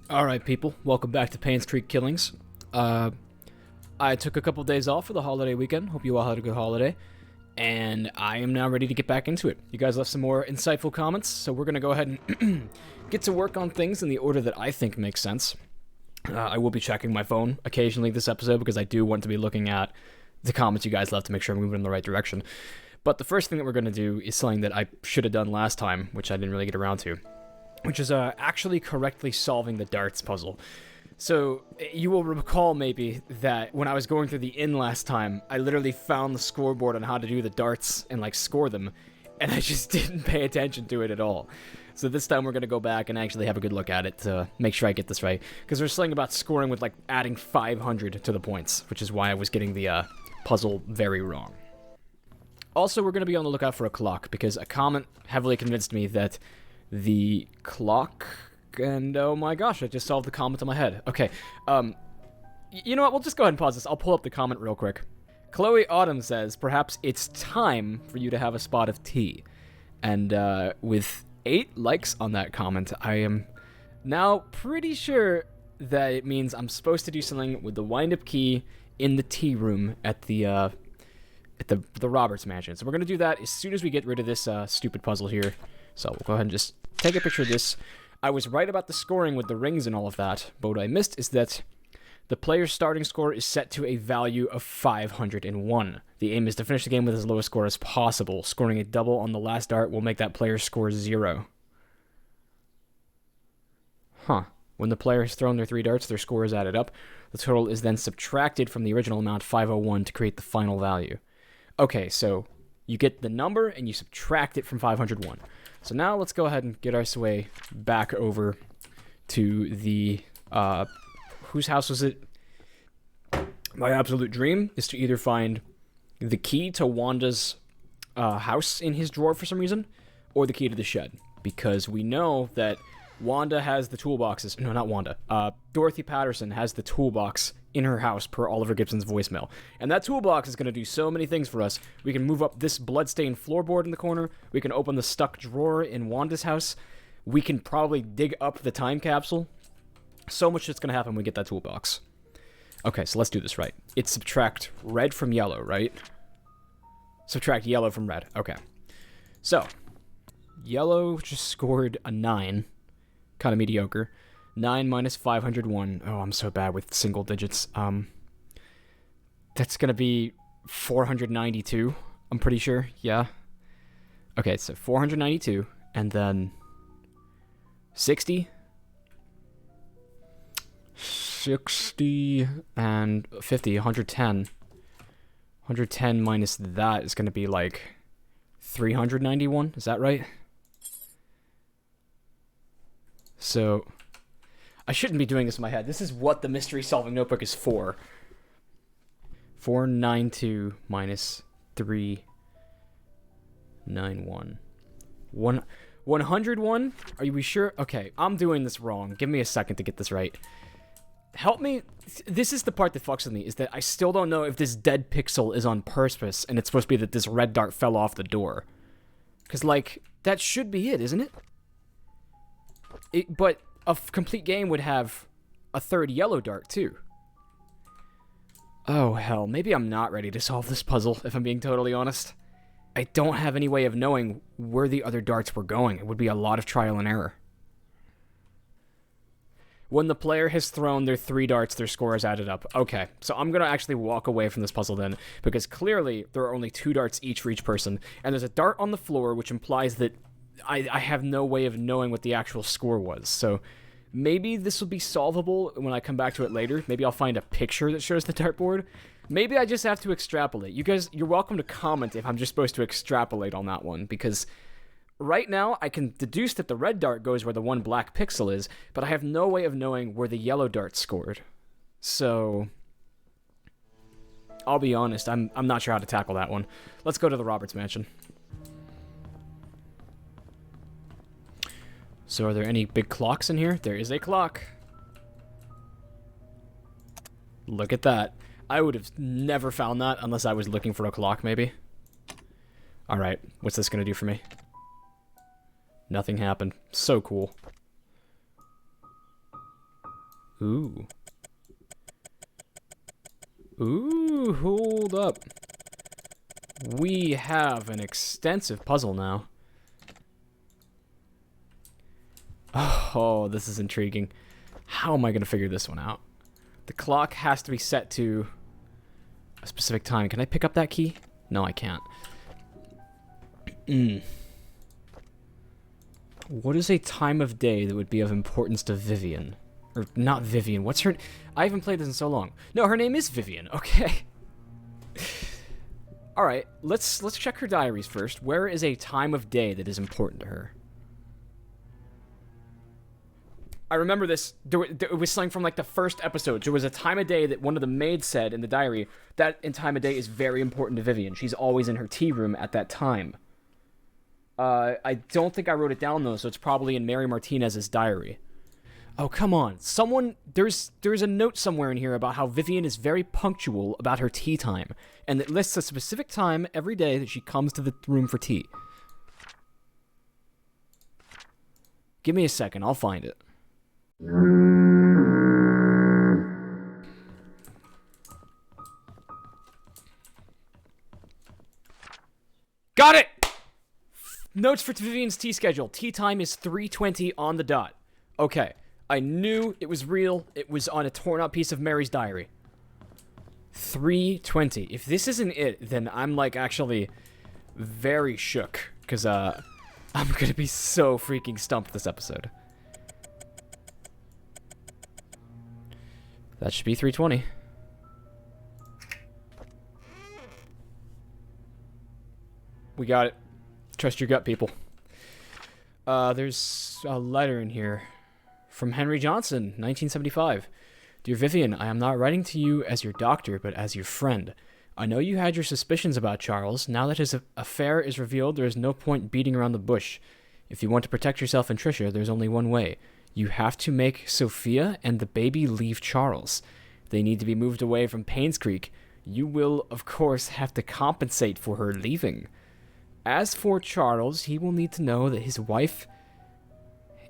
Alright, people, welcome back to Painscreek Killings. I took a couple days off for the holiday weekend. Hope you all had a good holiday. And I am now ready to get back into it. You guys left some more insightful comments, so we're going to go ahead and get to work on things in the order that I think makes sense. I will be checking my phone occasionally this episode because I do want to be looking at the comments you guys left to make sure I'm moving in the right direction. But the first thing that we're going to do is something that I should have done last time, which I didn't really get around to, which is actually correctly solving the darts puzzle. So, you will recall maybe that when I was going through the inn last time, I literally found the scoreboard on how to do the darts and, score them, and I just didn't pay attention to it at all. So this time we're going to go back and actually have a good look at it to make sure I get this right, because there's something about scoring with, adding 500 to the points, which is why I was getting the puzzle very wrong. Also, we're going to be on the lookout for a clock, because a comment heavily convinced me that the clock... And oh my gosh, I just solved the comment in my head. Okay, you know what, we'll just go ahead and pause this. I'll pull up the comment real quick. Chloe Autumn says, perhaps it's time for you to have a spot of tea. And with 8 likes on that comment, I am now pretty sure that it means I'm supposed to do something with the wind-up key in the tea room at the Roberts mansion. So we're going to do that as soon as we get rid of this stupid puzzle here. So we'll go ahead and just take a picture of this. I was right about the scoring with the rings and all of that, but what I missed is that the player's starting score is set to a value of 501. The aim is to finish the game with as low a score as possible. Scoring a double on the last dart will make that player's score 0. Huh. When the player has thrown their 3 darts, their score is added up. The total is then subtracted from the original amount, 501, to create the final value. Okay, so you get the number and you subtract it from 501. So now let's go ahead and get our way back over to the, whose house was it? My absolute dream is to either find the key to Wanda's house in his drawer for some reason, or the key to the shed. Because we know that Wanda has the toolboxes. No, not Wanda. Dorothy Patterson has the toolbox in her house per Oliver Gibson's voicemail. And that toolbox is going to do so many things for us. We can move up this bloodstained floorboard in the corner. We can open the stuck drawer in Wanda's house. We can probably dig up the time capsule. So much shit's going to happen when we get that toolbox. Okay, so let's do this right. It's subtract red from yellow, right? Subtract yellow from red. Okay. So, yellow just scored a 9. Kind of mediocre. 9 minus 501. Oh, I'm so bad with single digits. That's gonna be 492. I'm pretty sure. Yeah. Okay, so 492, and then 60, 60, and 50. 110. 110 minus that is gonna be 391. Is that right? So, I shouldn't be doing this in my head. This is what the mystery solving notebook is for. 492 minus 391. 101? Are you sure? Okay, I'm doing this wrong. Give me a second to get this right. Help me. This is the part that fucks with me, is that I still don't know if this dead pixel is on purpose and it's supposed to be that this red dart fell off the door. Because, that should be it, isn't it? But a complete game would have a 3rd yellow dart, too. Oh, hell. Maybe I'm not ready to solve this puzzle, if I'm being totally honest. I don't have any way of knowing where the other darts were going. It would be a lot of trial and error. When the player has thrown their 3 darts, their score is added up. Okay, so I'm going to actually walk away from this puzzle then, because clearly there are only 2 darts each for each person, and there's a dart on the floor, which implies that I have no way of knowing what the actual score was. So maybe this will be solvable when I come back to it later. Maybe I'll find a picture that shows the dartboard. Maybe I just have to extrapolate. You guys, you're welcome to comment if I'm just supposed to extrapolate on that one, because right now I can deduce that the red dart goes where the one black pixel is, but I have no way of knowing where the yellow dart scored. So I'll be honest, I'm not sure how to tackle that one. Let's go to the Roberts mansion. So are there any big clocks in here? There is a clock. Look at that. I would have never found that unless I was looking for a clock, maybe. Alright, what's this gonna do for me? Nothing happened. So cool. Ooh. Ooh, hold up. We have an extensive puzzle now. Oh, this is intriguing. How am I going to figure this one out? The clock has to be set to a specific time. Can I pick up that key? No, I can't. What is a time of day that would be of importance to Vivian? Or not Vivian. What's her... I haven't played this in so long. No, her name is Vivian. Okay. Alright, let's check her diaries first. Where is a time of day that is important to her? I remember this. It was something from like the first episode. There was a time of day that one of the maids said in the diary that in time of day is very important to Vivian. She's always in her tea room at that time. I don't think I wrote it down though, so it's probably in Mary Martinez's diary. Oh, come on. There's a note somewhere in here about how Vivian is very punctual about her tea time, and it lists a specific time every day that she comes to the room for tea. Give me a second, I'll find it. Got it! Notes for Vivian's tea schedule. Tea time is 3:20 on the dot. Okay. I knew it was real. It was on a torn up piece of Mary's diary. 3:20. If this isn't it, then I'm like actually very shook. Because I'm going to be so freaking stumped this episode. That should be 3:20. We got it. Trust your gut, people. There's a letter in here. From Henry Johnson, 1975. Dear Vivian, I am not writing to you as your doctor, but as your friend. I know you had your suspicions about Charles. Now that his affair is revealed, there is no point beating around the bush. If you want to protect yourself and Tricia, there's only one way. You have to make Sophia and the baby leave Charles. They need to be moved away from Painscreek. You will, of course, have to compensate for her leaving. As for Charles, he will need to know that his wife...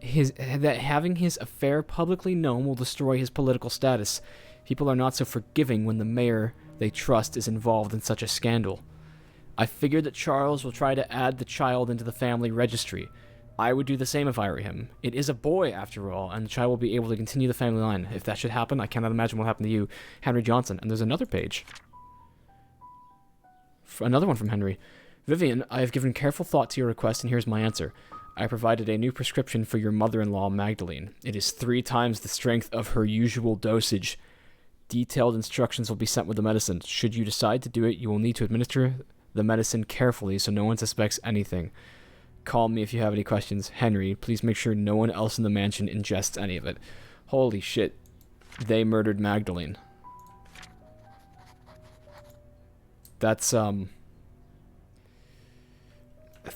that having his affair publicly known will destroy his political status. People are not so forgiving when the mayor they trust is involved in such a scandal. I figured that Charles will try to add the child into the family registry. I would do the same if I were him. It is a boy, after all, and the child will be able to continue the family line. If that should happen, I cannot imagine what will happen to you, Henry Johnson. And there's another page. Another one from Henry. Vivian, I have given careful thought to your request, and here's my answer. I provided a new prescription for your mother-in-law, Magdalene. It is 3 times the strength of her usual dosage. Detailed instructions will be sent with the medicine. Should you decide to do it, you will need to administer the medicine carefully so no one suspects anything. Call me if you have any questions. Henry, please make sure no one else in the mansion ingests any of it. Holy shit. They murdered Magdalene. That's,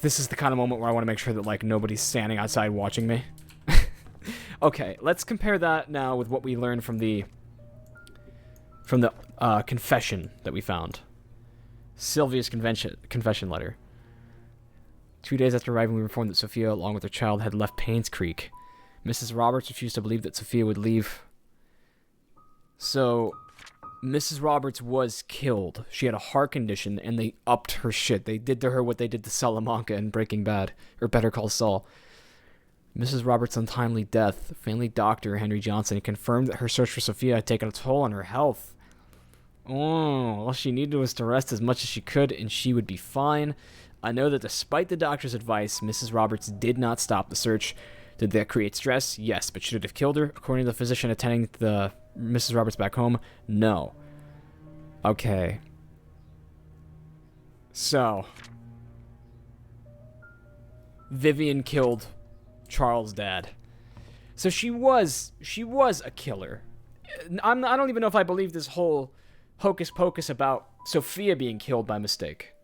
This is the kind of moment where I want to make sure that, like, nobody's standing outside watching me. Okay, let's compare that now with what we learned from the confession that we found. Sylvia's confession letter. 2 days after arriving, we were informed that Sophia, along with her child, had left Painscreek. Mrs. Roberts refused to believe that Sophia would leave. So, Mrs. Roberts was killed. She had a heart condition, and they upped her shit. They did to her what they did to Salamanca in Breaking Bad, or Better Call Saul. Mrs. Roberts' untimely death, family doctor Henry Johnson confirmed that her search for Sophia had taken a toll on her health. Oh, all she needed was to rest as much as she could, and she would be fine. I know that despite the doctor's advice, Mrs. Roberts did not stop the search. Did that create stress? Yes, but should it have killed her? According to the physician attending the Mrs. Roberts back home, no. Okay. So, Vivian killed Charles' dad. So she was a killer. I don't even know if I believe this whole hocus pocus about Sophia being killed by mistake.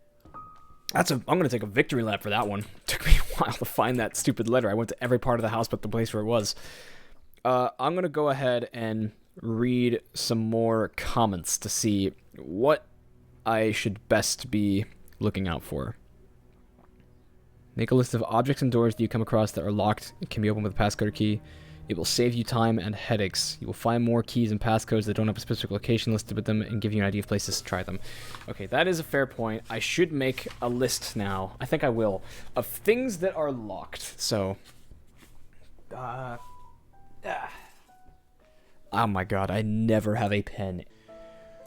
I'm gonna take a victory lap for that one. Took me a while to find that stupid letter. I went to every part of the house but the place where it was. I'm gonna go ahead and read some more comments to see what I should best be looking out for. Make a list of objects and doors that you come across that are locked and can be opened with a passcode or key. It will save you time and headaches. You will find more keys and passcodes that don't have a specific location listed with them and give you an idea of places to try them. Okay, that is a fair point. I should make a list now. I think I will. Of things that are locked. So... Oh my god, I never have a pen.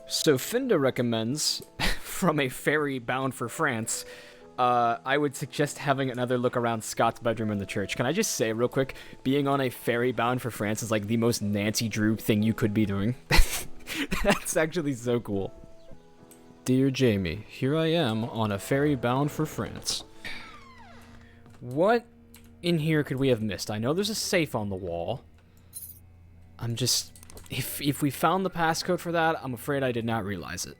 So Finda recommends, from a ferry bound for France... I would suggest having another look around Scott's bedroom in the church. Can I just say real quick, being on a ferry bound for France is like the most Nancy Drew thing you could be doing. That's actually so cool. Dear Jamie, here I am on a ferry bound for France. What in here could we have missed? I know there's a safe on the wall. I'm just... If we found the passcode for that, I'm afraid I did not realize it.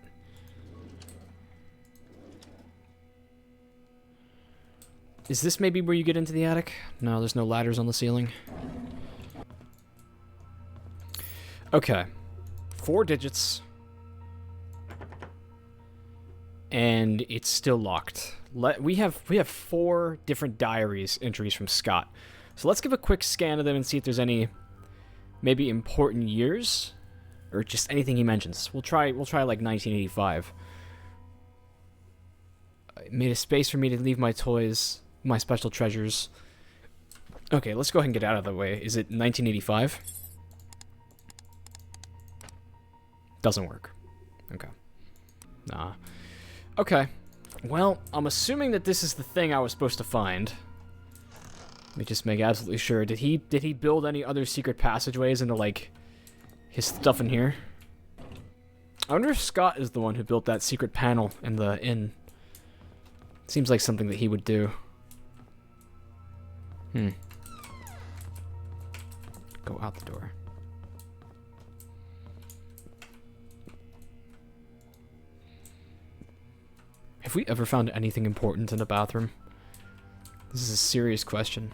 Is this maybe where you get into the attic? No, there's no ladders on the ceiling. Okay. 4 digits. And it's still locked. We have 4 different diaries entries from Scott. So let's give a quick scan of them and see if there's any maybe important years or just anything he mentions. We'll try like 1985. It made a space for me to leave my toys. My special treasures. Okay, let's go ahead and get out of the way. Is it 1985? Doesn't work. Okay. Nah. Okay. Well, I'm assuming that this is the thing I was supposed to find. Let me just make absolutely sure. Did he build any other secret passageways into, like, his stuff in here? I wonder if Scott is the one who built that secret panel in the inn. Seems like something that he would do. Go out the door. Have we ever found anything important in the bathroom? This is a serious question.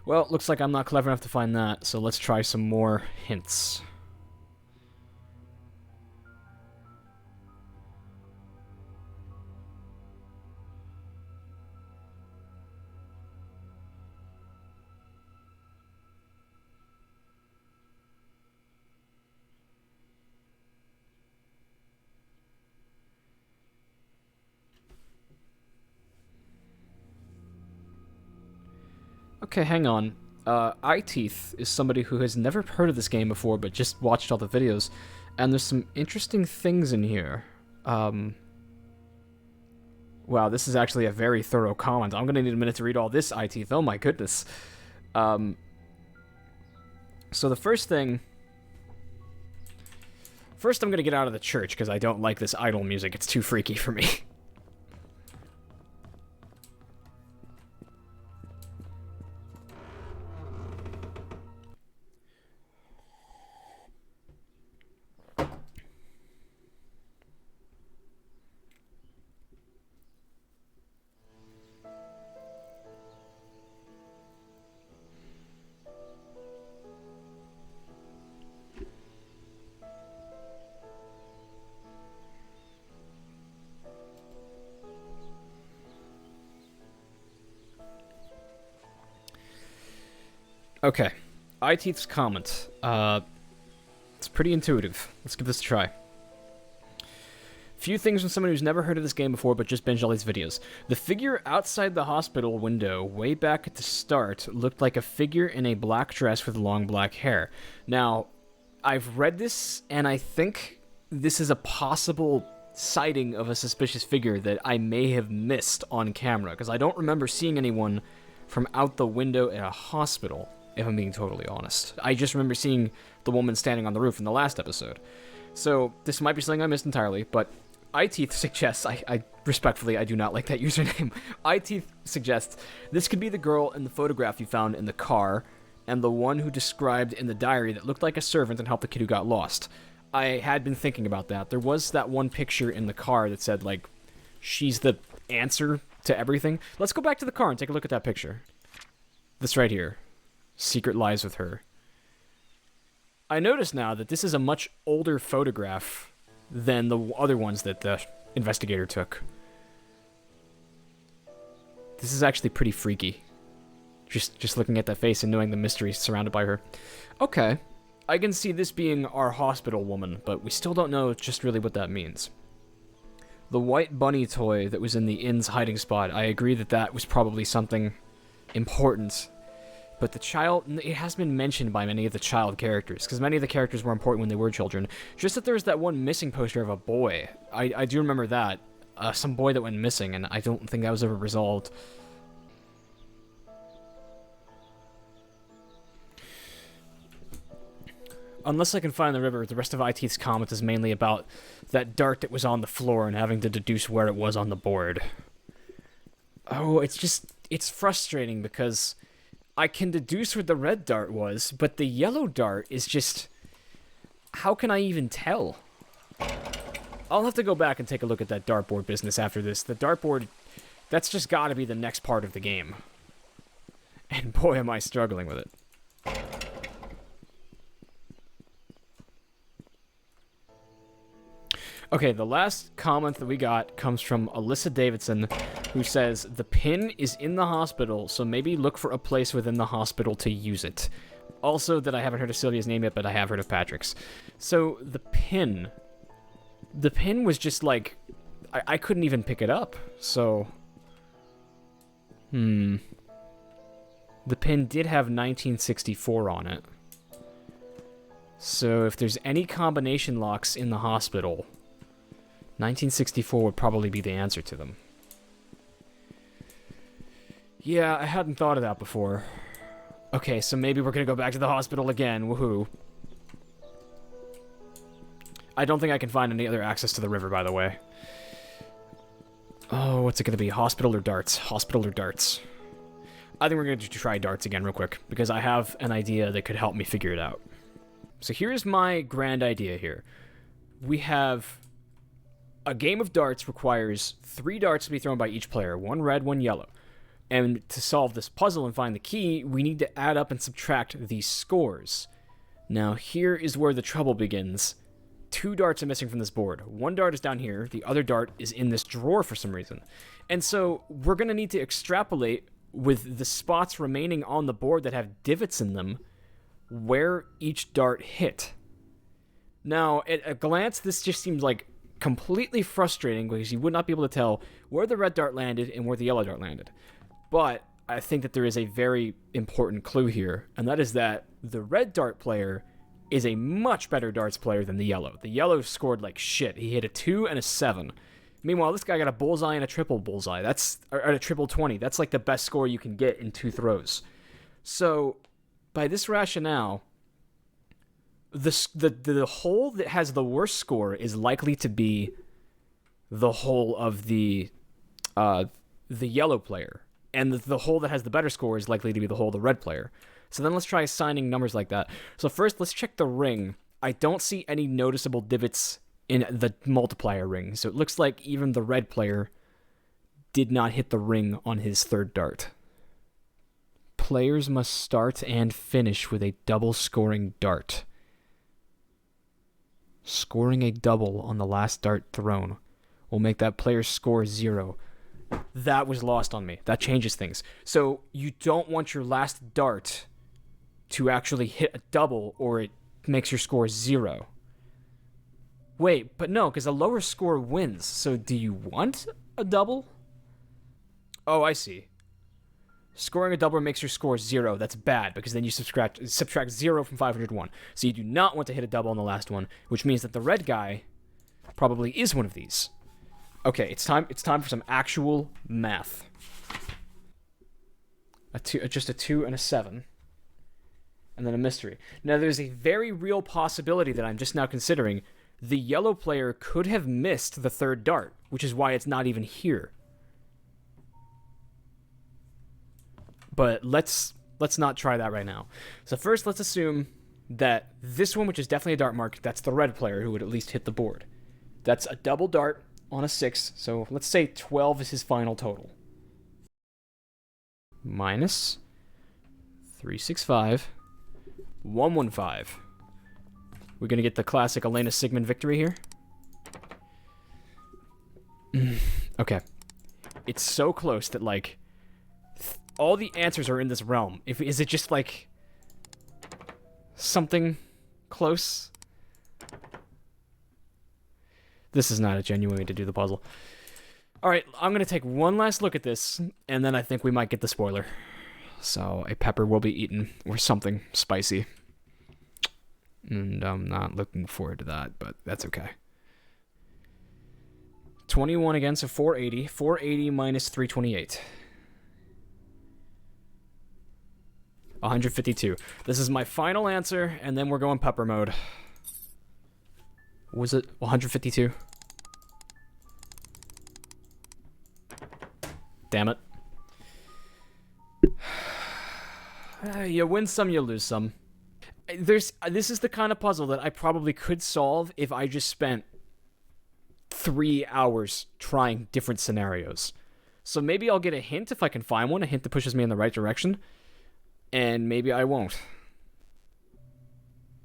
Well, looks like I'm not clever enough to find that, so let's try some more hints. Okay, hang on. Eyeteeth is somebody who has never heard of this game before, but just watched all the videos. And there's some interesting things in here. Wow, this is actually a very thorough comment. I'm gonna need a minute to read all this, Eyeteeth. Oh my goodness. So the first thing... First, I'm gonna get out of the church, because I don't like this idol music. It's too freaky for me. Okay, Eyeteeth's comment. It's pretty intuitive. Let's give this a try. Few things from someone who's never heard of this game before but just binged all these videos. The figure outside the hospital window way back at the start looked like a figure in a black dress with long black hair. Now, I've read this, and I think this is a possible sighting of a suspicious figure that I may have missed on camera, because I don't remember seeing anyone from out the window at a hospital, if I'm being totally honest. I just remember seeing the woman standing on the roof in the last episode. So, this might be something I missed entirely, but Eyeteeth suggests, I respectfully, I do not like that username. Eyeteeth suggests, this could be the girl in the photograph you found in the car, and the one who described in the diary that looked like a servant and helped the kid who got lost. I had been thinking about that. There was that one picture in the car that said, like, she's the answer to everything. Let's go back to the car and take a look at that picture. This right here. Secret lies with her. I notice now that this is a much older photograph than the other ones that the investigator took. This is actually pretty freaky. Just looking at that face and knowing the mystery surrounded by her. Okay. I can see this being our hospital woman, but we still don't know just really what that means. The white bunny toy that was in the inn's hiding spot, I agree that that was probably something important. But the child, it has been mentioned by many of the child characters, because many of the characters were important when they were children. Just that there's that one missing poster of a boy. I do remember that. Some boy that went missing, and I don't think that was ever resolved. Unless I can find the river, the rest of IT's comment is mainly about that dart that was on the floor and having to deduce where it was on the board. Oh, it's frustrating because I can deduce where the red dart was, but the yellow dart is just... How can I even tell? I'll have to go back and take a look at that dartboard business after this. The dartboard, that's just gotta be the next part of the game. And boy, am I struggling with it. Okay, the last comment that we got comes from Alyssa Davidson, who says, the pin is in the hospital, so maybe look for a place within the hospital to use it. Also, that I haven't heard of Sylvia's name yet, but I have heard of Patrick's. So, the pin was just like, I couldn't even pick it up, so... The pin did have 1964 on it. So, if there's any combination locks in the hospital... 1964 would probably be the answer to them. Yeah, I hadn't thought of that before. Okay, so maybe we're gonna go back to the hospital again, woohoo. I don't think I can find any other access to the river, by the way. Oh, what's it gonna be? Hospital or darts? Hospital or darts? I think we're gonna try darts again real quick, because I have an idea that could help me figure it out. So here's my grand idea here. We have... A game of darts requires 3 darts to be thrown by each player, 1 red, 1 yellow. And to solve this puzzle and find the key, we need to add up and subtract these scores. Now, here is where the trouble begins. 2 darts are missing from this board. 1 dart is down here, the other dart is in this drawer for some reason. And so, we're going to need to extrapolate with the spots remaining on the board that have divots in them, where each dart hit. Now, at a glance, this just seems like completely frustrating because you would not be able to tell where the red dart landed and where the yellow dart landed. But I think that there is a very important clue here, and that is that the red dart player is a much better darts player than the yellow. The yellow scored like shit. He hit a 2 and a 7. Meanwhile, this guy got a bullseye and a triple bullseye. Or a triple 20. That's like the best score you can get in 2 throws. So, by this rationale, the hole that has the worst score is likely to be the hole of the yellow player, and the hole that has the better score is likely to be the hole of the red player. So then let's try assigning numbers like that. So first, let's check the ring. I don't see any noticeable divots in the multiplier ring, so it looks like even the red player did not hit the ring on his 3rd dart. Players must start and finish with a double scoring dart. Scoring a double on the last dart thrown will make that player's score 0. That was lost on me. That changes things. So you don't want your last dart to actually hit a double, or it makes your score 0. Wait, but no, because a lower score wins. So do you want a double? Oh, I see. Scoring a double makes your score 0. That's bad, because then you subtract 0 from 501. So you do not want to hit a double on the last one, which means that the red guy probably is one of these. Okay, it's time for some actual math. Just a 2 and a 7. And then a mystery. Now, there's a very real possibility that I'm just now considering. The yellow player could have missed the 3rd dart, which is why it's not even here. But let's not try that right now. So first, let's assume that this one, which is definitely a dart mark, that's the red player who would at least hit the board. That's a double dart on a 6, so let's say 12 is his final total. Minus 365. 115. We're gonna get the classic Elena Sigmund victory here. Okay. It's so close that, like, all the answers are in this realm. Is it just, like, something close? This is not a genuine way to do the puzzle. Alright, I'm gonna take one last look at this, and then I think we might get the spoiler. So, a pepper will be eaten, or something spicy. And I'm not looking forward to that, but that's okay. 21 again, so 480. 480 minus 328. 152. This is my final answer, and then we're going pepper mode. Was it 152? Damn it. You win some, you lose some. This is the kind of puzzle that I probably could solve if I just spent 3 hours trying different scenarios. So maybe I'll get a hint if I can find one, a hint that pushes me in the right direction. And maybe I won't.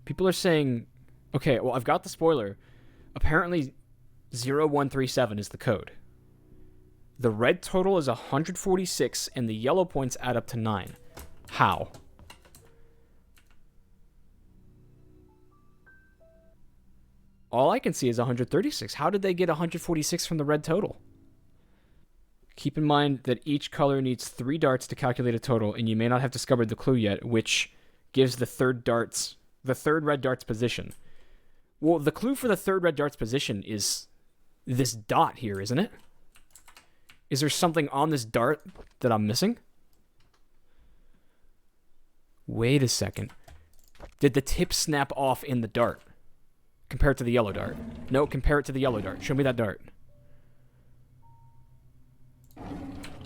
People are saying, okay, well, I've got the spoiler. Apparently 0137 is the code. The red total is 146, and the yellow points add up to 9. How? All I can see is 136. How did they get 146 from the red total? Keep in mind that each color needs 3 darts to calculate a total, and you may not have discovered the clue yet, which gives the third red dart's position. Well, the clue for the third red dart's position is this dot here, isn't it? Is there something on this dart that I'm missing? Wait a second. Did the tip snap off in the dart? Compare it to the yellow dart. No, compare it to the yellow dart. Show me that dart.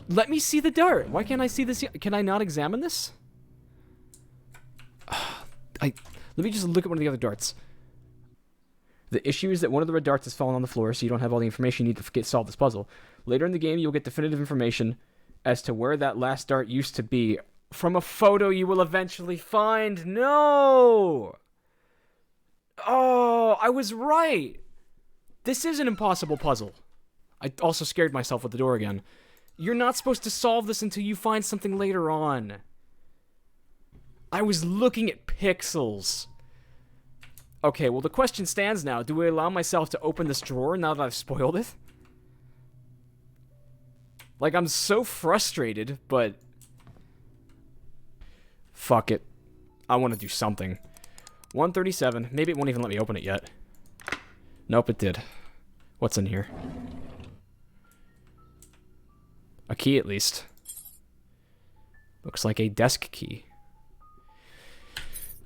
Let me see the dart. Why can't I see this? Can I not examine this? Let me just look at one of the other darts. The issue is that one of the red darts has fallen on the floor, so you don't have all the information you need to solve this puzzle. Later in the game, you'll get definitive information as to where that last dart used to be from a photo you will eventually find. No! Oh, I was right. This is an impossible puzzle. I also scared myself with the door again. You're not supposed to solve this until you find something later on. I was looking at pixels. Okay, well, the question stands now. Do I allow myself to open this drawer now that I've spoiled it? Like, I'm so frustrated, but... fuck it. I want to do something. 137. Maybe it won't even let me open it yet. Nope, it did. What's in here? A key, at least. Looks like a desk key.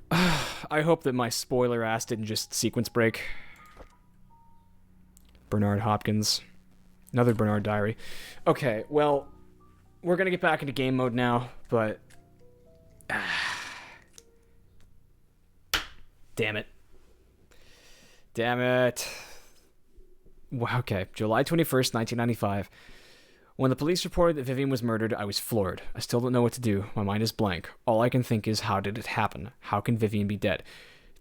I hope that my spoiler ass didn't just sequence break. Bernard Hopkins. Another Bernard diary. Okay, well, we're gonna get back into game mode now, but... damn it. Damn it. Wow, okay, July 21st, 1995. When the police reported that Vivian was murdered, I was floored. I still don't know what to do. My mind is blank. All I can think is, how did it happen? How can Vivian be dead?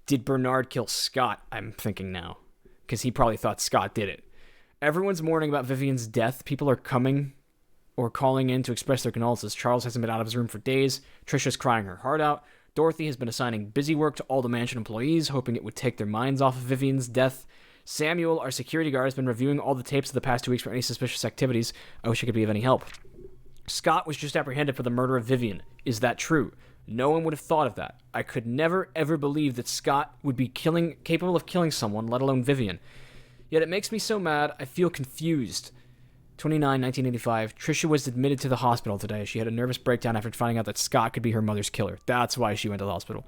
Did Bernard kill Scott? I'm thinking now. Because he probably thought Scott did it. Everyone's mourning about Vivian's death. People are coming or calling in to express their condolences. Charles hasn't been out of his room for days. Trisha's crying her heart out. Dorothy has been assigning busy work to all the mansion employees, hoping it would take their minds off of Vivian's death. Samuel, our security guard, has been reviewing all the tapes of the past 2 weeks for any suspicious activities. I wish I could be of any help. Scott was just apprehended for the murder of Vivian. Is that true? No one would have thought of that. I could never, ever believe that Scott would be capable of killing someone, let alone Vivian. Yet it makes me so mad, I feel confused. 29, 1985. Trisha was admitted to the hospital today. She had a nervous breakdown after finding out that Scott could be her mother's killer. That's why she went to the hospital.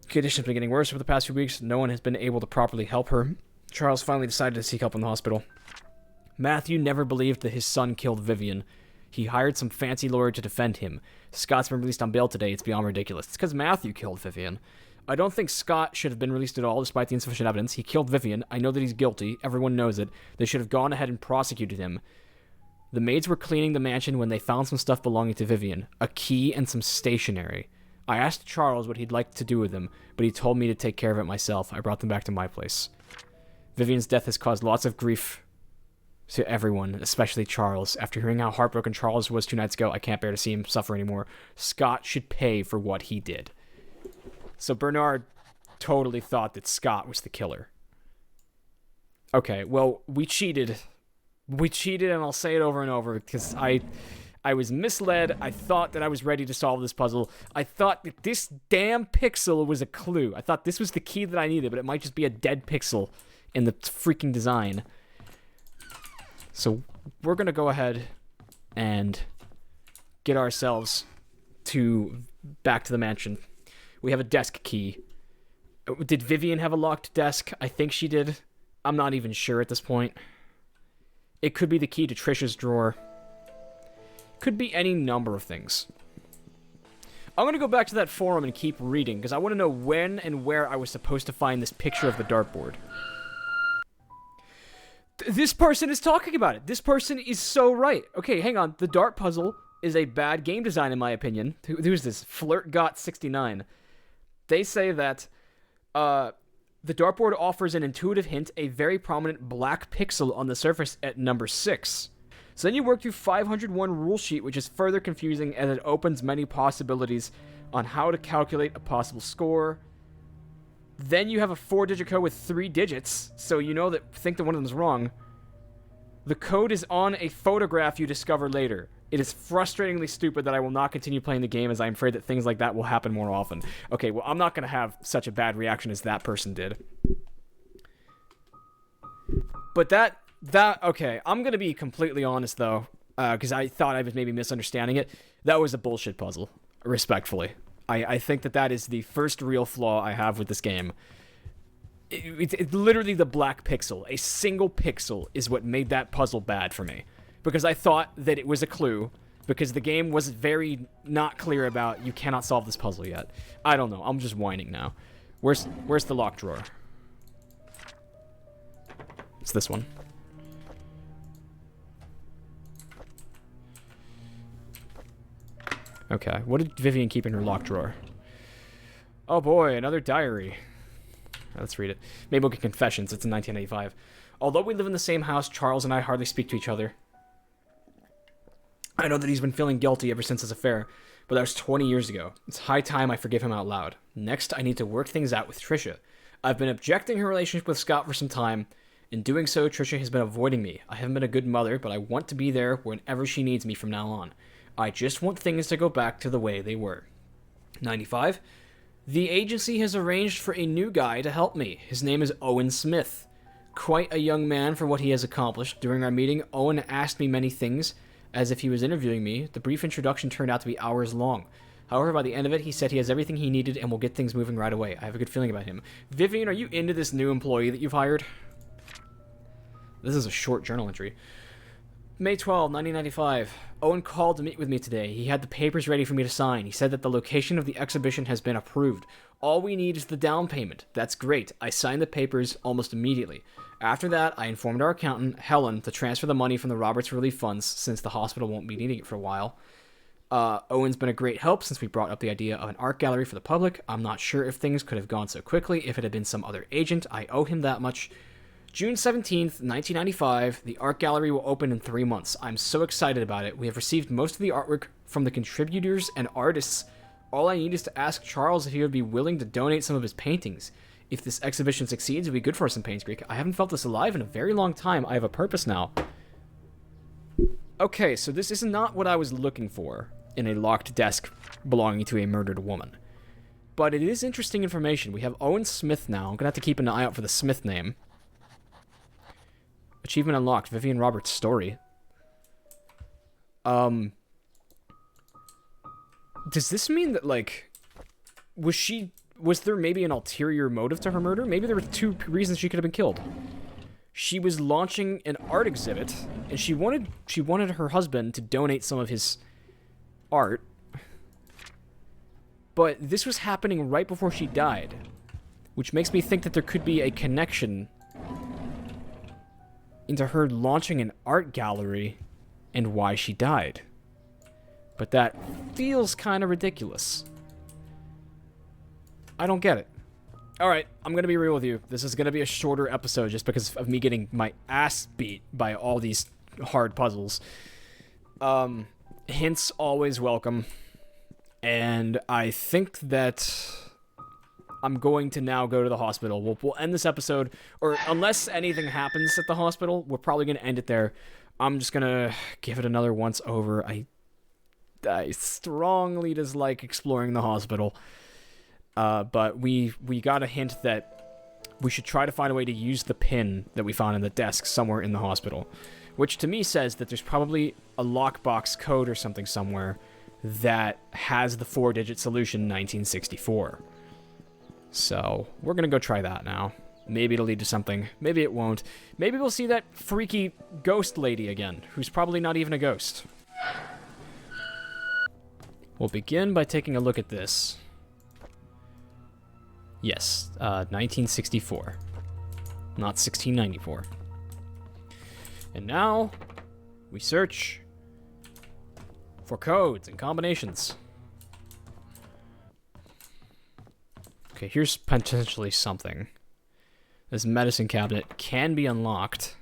Conditions have been getting worse over the past few weeks. No one has been able to properly help her. Charles finally decided to seek help in the hospital. Matthew never believed that his son killed Vivian. He hired some fancy lawyer to defend him. Scott's been released on bail today. It's beyond ridiculous. It's because Matthew killed Vivian. I don't think Scott should have been released at all, despite the insufficient evidence. He killed Vivian. I know that he's guilty. Everyone knows it. They should have gone ahead and prosecuted him. The maids were cleaning the mansion when they found some stuff belonging to Vivian. A key and some stationery. I asked Charles what he'd like to do with them, but he told me to take care of it myself. I brought them back to my place. Vivian's death has caused lots of grief to everyone, especially Charles. After hearing how heartbroken Charles was 2 nights ago, I can't bear to see him suffer anymore. Scott should pay for what he did. So Bernard totally thought that Scott was the killer. Okay, well, we cheated. We cheated, and I'll say it over and over, because I was misled. I thought that I was ready to solve this puzzle. I thought that this damn pixel was a clue. I thought this was the key that I needed, but it might just be a dead pixel in the freaking design. So we're going to go ahead and get ourselves back to the mansion. We have a desk key. Did Vivian have a locked desk? I think she did. I'm not even sure at this point. It could be the key to Trisha's drawer. Could be any number of things. I'm going to go back to that forum and keep reading, because I want to know when and where I was supposed to find this picture of the dartboard. This person is talking about it. This person is so right. Okay, hang on. The dart puzzle is a bad game design, in my opinion. Who's this? FlirtGot69. They say that the dartboard offers an intuitive hint, a very prominent black pixel on the surface at number 6. So then you work through 501 rule sheet, which is further confusing as it opens many possibilities on how to calculate a possible score. Then you have a 4-digit code with 3 digits, so you know think that one of them is wrong. The code is on a photograph you discover later. It is frustratingly stupid that I will not continue playing the game, as I'm afraid that things like that will happen more often. Okay, well, I'm not going to have such a bad reaction as that person did. But okay, I'm going to be completely honest, though, because I thought I was maybe misunderstanding it. That was a bullshit puzzle, respectfully. I think that is the first real flaw I have with this game. It's literally the black pixel. A single pixel is what made that puzzle bad for me. Because I thought that it was a clue, because the game was very not clear about, you cannot solve this puzzle yet. I don't know, I'm just whining now. Where's the lock drawer? It's this one. Okay, what did Vivian keep in her lock drawer? Oh boy, another diary. Let's read it. Mabel Get Confessions, it's in 1985. Although we live in the same house, Charles and I hardly speak to each other. I know that he's been feeling guilty ever since his affair, but that was 20 years ago. It's high time I forgive him out loud. Next, I need to work things out with Trisha. I've been objecting her relationship with Scott for some time. In doing so, Trisha has been avoiding me. I haven't been a good mother, but I want to be there whenever she needs me from now on. I just want things to go back to the way they were. 95. The agency has arranged for a new guy to help me. His name is Owen Smith. Quite a young man for what he has accomplished. During our meeting, Owen asked me many things, as if he was interviewing me. The brief introduction turned out to be hours long. However, by the end of it, he said he has everything he needed and will get things moving right away. I have a good feeling about him. Vivian, are you into this new employee that you've hired? This is a short journal entry. May 12, 1995. Owen called to meet with me today. He had the papers ready for me to sign. He said that the location of the exhibition has been approved. All we need is the down payment. That's great. I signed the papers almost immediately. After that, I informed our accountant, Helen, to transfer the money from the Roberts Relief Funds since the hospital won't be needing it for a while. Owen's been a great help since we brought up the idea of an art gallery for the public. I'm not sure if things could have gone so quickly if it had been some other agent. I owe him that much. June 17th, 1995, the art gallery will open in 3 months. I'm so excited about it. We have received most of the artwork from the contributors and artists. All I need is to ask Charles if he would be willing to donate some of his paintings. If this exhibition succeeds, it would be good for us in Painscreek. I haven't felt this alive in a very long time. I have a purpose now. Okay, so this is not what I was looking for in a locked desk belonging to a murdered woman. But it is interesting information. We have Owen Smith now. I'm going to have to keep an eye out for the Smith name. Achievement unlocked. Vivian Roberts' story. Does this mean that, like, was there maybe an ulterior motive to her murder? Maybe there were 2 reasons she could have been killed. She was launching an art exhibit, and she wanted her husband to donate some of his art. But this was happening right before she died, which makes me think that there could be a connection into her launching an art gallery and why she died. But that feels kind of ridiculous. I don't get it. Alright, I'm gonna be real with you. This is gonna be a shorter episode just because of me getting my ass beat by all these hard puzzles. Hints always welcome. And I think that I'm going to now go to the hospital. We'll end this episode, or unless anything happens at the hospital, we're probably going to end it there. I'm just going to give it another once over. I strongly dislike exploring the hospital. But we got a hint that we should try to find a way to use the pin that we found in the desk somewhere in the hospital. Which to me says that there's probably a lockbox code or something somewhere that has the 4-digit solution 1964. So, we're gonna go try that now. Maybe it'll lead to something. Maybe it won't. Maybe we'll see that freaky ghost lady again, who's probably not even a ghost. We'll begin by taking a look at this. Yes, 1964. Not 1694. And now, we search for codes and combinations. Okay, here's potentially something. This medicine cabinet can be unlocked.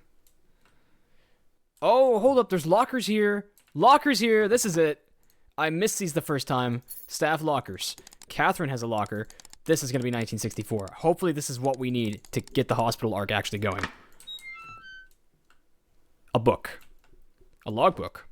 Oh, hold up, there's lockers here. Lockers here, this is it. I missed these the first time. Staff lockers. Catherine has a locker. This is going to be 1964. Hopefully this is what we need to get the hospital arc actually going. A book. A logbook.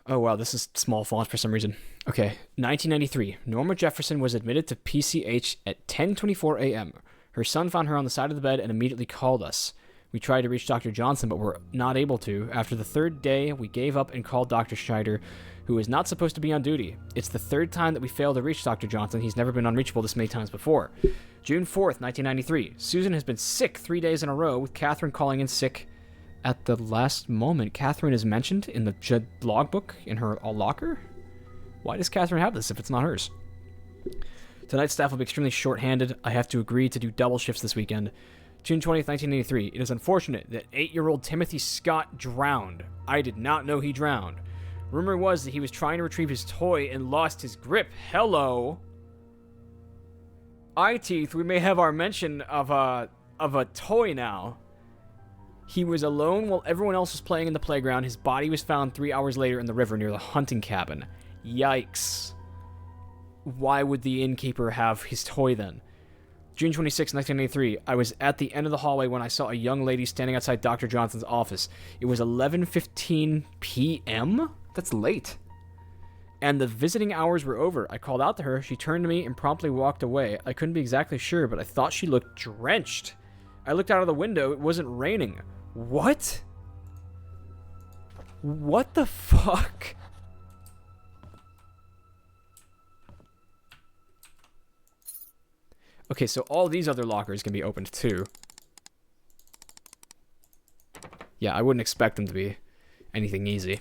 Oh, wow, this is small font for some reason. Okay, 1993. Norma Jefferson was admitted to PCH at 10:24 a.m. Her son found her on the side of the bed and immediately called us. We tried to reach Dr. Johnson, but were not able to. After the third day, we gave up and called Dr. Schneider, who is not supposed to be on duty. It's the third time that we failed to reach Dr. Johnson. He's never been unreachable this many times before. June 4th, 1993. Susan has been sick 3 days in a row, with Catherine calling in sick at the last moment. Catherine is mentioned in the logbook in her locker? Why does Catherine have this if it's not hers? Tonight's staff will be extremely short-handed. I have to agree to do double shifts this weekend. June 20th, 1983. It is unfortunate that 8-year-old Timothy Scott drowned. I did not know he drowned. Rumor was that he was trying to retrieve his toy and lost his grip. Hello. Eye-teeth, we may have our mention of a toy now. He was alone while everyone else was playing in the playground. His body was found 3 hours later in the river near the hunting cabin. Yikes. Why would the innkeeper have his toy then? June 26, 1983. I was at the end of the hallway when I saw a young lady standing outside Dr. Johnson's office. It was 11:15 p.m.? That's late. And the visiting hours were over. I called out to her. She turned to me and promptly walked away. I couldn't be exactly sure, but I thought she looked drenched. I looked out of the window. It wasn't raining. What? What the fuck? Okay, so all these other lockers can be opened too. Yeah, I wouldn't expect them to be anything easy.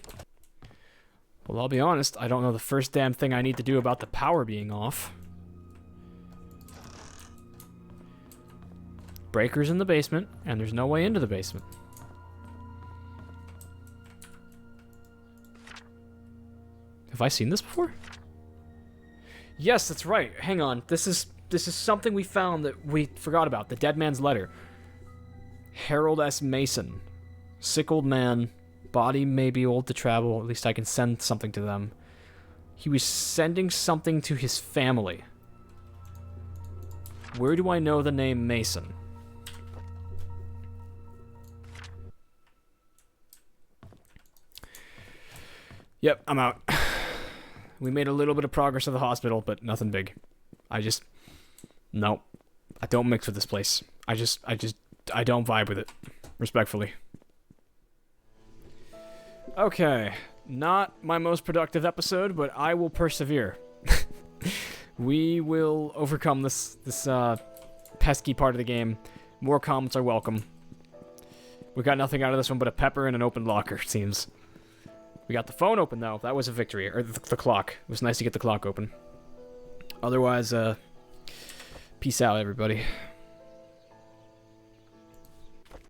Well, I'll be honest, I don't know the first damn thing I need to do about the power being off. Breaker's in the basement, and there's no way into the basement. Have I seen this before? Yes, that's right. Hang on. This is something we found that we forgot about. The dead man's letter. Harold S. Mason. Sick old man. Body may be old to travel. At least I can send something to them. He was sending something to his family. Where do I know the name Mason? Yep, I'm out. We made a little bit of progress at the hospital, but nothing big. No. I don't mix with this place. I don't vibe with it. Respectfully. Okay. Not my most productive episode, but I will persevere. We will overcome this pesky part of the game. More comments are welcome. We got nothing out of this one but a pepper and an open locker, it seems. We got the phone open, though. That was a victory. Or the clock. It was nice to get the clock open. Otherwise, peace out, everybody.